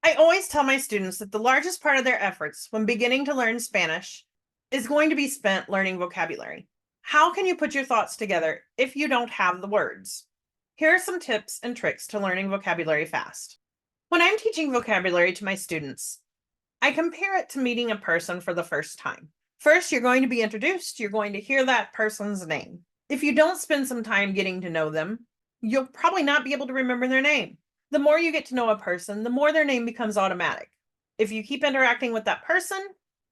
I always tell my students that the largest part of their efforts when beginning to learn Spanish is going to be spent learning vocabulary. How can you put your thoughts together if you don't have the words? Here are some tips and tricks to learning vocabulary fast. When I'm teaching vocabulary to my students, I compare it to meeting a person for the first time. First, you're going to be introduced, you're going to hear that person's name. If you don't spend some time getting to know them, you'll probably not be able to remember their name. The more you get to know a person, the more their name becomes automatic. If you keep interacting with that person,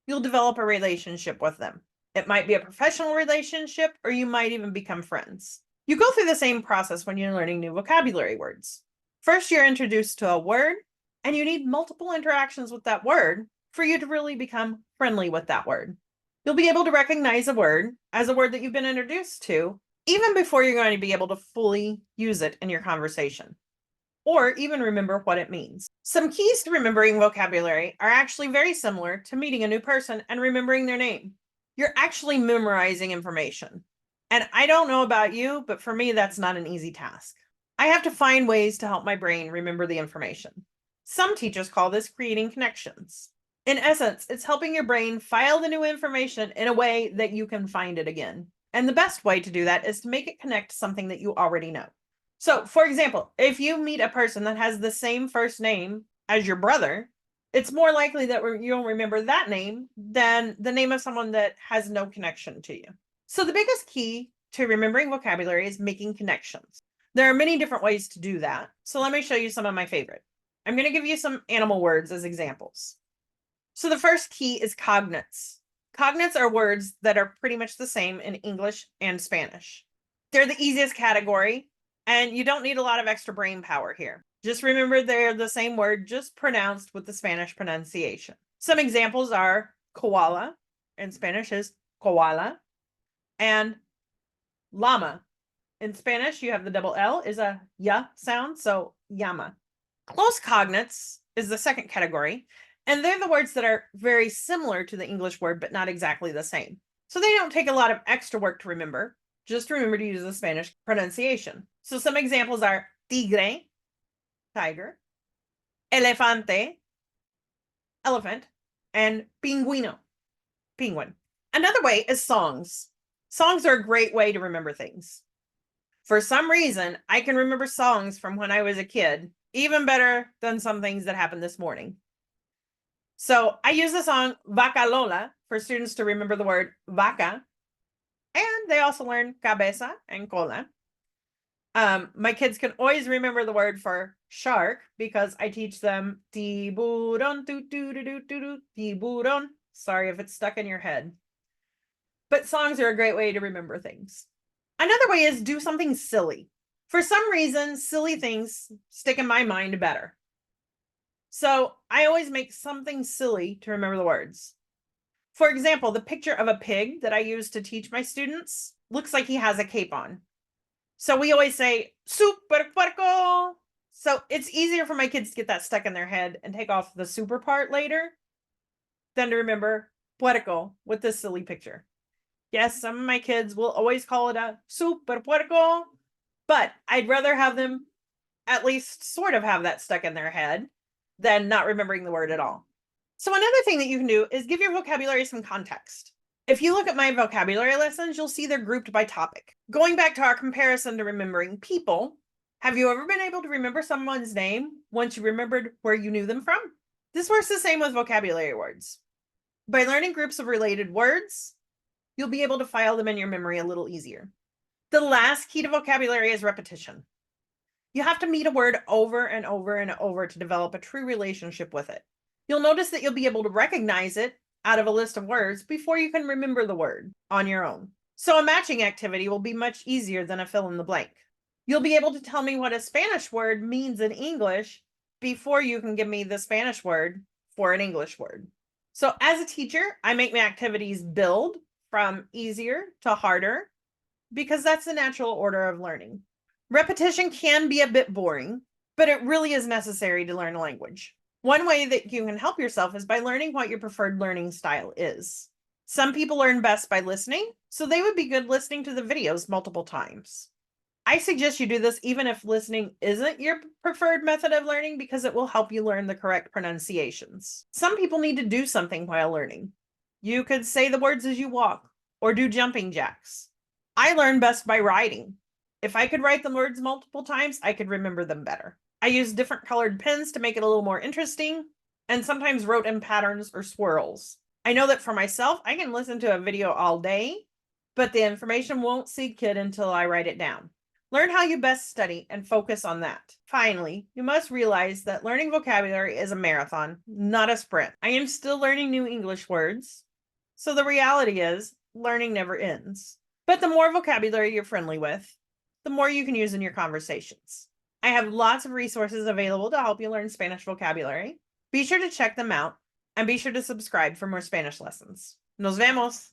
you'll develop a relationship with them. It might be a professional relationship, or you might even become friends. You go through the same process when you're learning new vocabulary words. First, you're introduced to a word, and you need multiple interactions with that word for you to really become friendly with that word. You'll be able to recognize a word as a word that you've been introduced to, even before you're going to be able to fully use it in your conversation, or even remember what it means. Some keys to remembering vocabulary are actually very similar to meeting a new person and remembering their name. You're actually memorizing information. And I don't know about you, but for me, that's not an easy task. I have to find ways to help my brain remember the information. Some teachers call this creating connections. In essence, it's helping your brain file the new information in a way that you can find it again. And the best way to do that is to make it connect to something that you already know. So, for example, if you meet a person that has the same first name as your brother, it's more likely that you'll remember that name than the name of someone that has no connection to you. So the biggest key to remembering vocabulary is making connections. There are many different ways to do that. So let me show you some of my favorite. I'm going to give you some animal words as examples. So the first key is cognates. Cognates are words that are pretty much the same in English and Spanish. They're the easiest category, and you don't need a lot of extra brain power here. Just remember they're the same word, just pronounced with the Spanish pronunciation. Some examples are koala, in Spanish is koala, and llama. In Spanish, you have the double L is a ya sound, so llama. Close cognates is the second category, and they're the words that are very similar to the English word, but not exactly the same. So they don't take a lot of extra work to remember. Just remember to use the Spanish pronunciation. So some examples are tigre, tiger, elefante, elephant, and pingüino, penguin. Another way is songs. Songs are a great way to remember things. For some reason, I can remember songs from when I was a kid even better than some things that happened this morning. So I use the song Vaca Lola for students to remember the word vaca, and they also learn cabeza and cola. My kids can always remember the word for shark because I teach them tiburon, tiburon. Sorry if it's stuck in your head. But songs are a great way to remember things. Another way is do something silly. For some reason, silly things stick in my mind better. So I always make something silly to remember the words. For example, the picture of a pig that I use to teach my students looks like he has a cape on. So we always say, super puerco. So it's easier for my kids to get that stuck in their head and take off the super part later than to remember puerco with this silly picture. Yes, some of my kids will always call it a super puerco, but I'd rather have them at least sort of have that stuck in their head than not remembering the word at all. So another thing that you can do is give your vocabulary some context. If you look at my vocabulary lessons, you'll see they're grouped by topic. Going back to our comparison to remembering people, have you ever been able to remember someone's name once you remembered where you knew them from? This works the same with vocabulary words. By learning groups of related words, you'll be able to file them in your memory a little easier. The last key to vocabulary is repetition. You have to meet a word over and over and over to develop a true relationship with it. You'll notice that you'll be able to recognize it out of a list of words before you can remember the word on your own. So a matching activity will be much easier than a fill in the blank. You'll be able to tell me what a Spanish word means in English before you can give me the Spanish word for an English word. So as a teacher, I make my activities build from easier to harder because that's the natural order of learning. Repetition can be a bit boring, but it really is necessary to learn a language. One way that you can help yourself is by learning what your preferred learning style is. Some people learn best by listening, so they would be good listening to the videos multiple times. I suggest you do this even if listening isn't your preferred method of learning because it will help you learn the correct pronunciations. Some people need to do something while learning. You could say the words as you walk or do jumping jacks. I learn best by writing. If I could write the words multiple times, I could remember them better. I use different colored pens to make it a little more interesting and sometimes wrote in patterns or swirls. I know that for myself, I can listen to a video all day, but the information won't sink in until I write it down. Learn how you best study and focus on that. Finally, you must realize that learning vocabulary is a marathon, not a sprint. I am still learning new English words, so the reality is learning never ends. But the more vocabulary you're friendly with, the more you can use in your conversations. I have lots of resources available to help you learn Spanish vocabulary. Be sure to check them out and be sure to subscribe for more Spanish lessons. Nos vemos!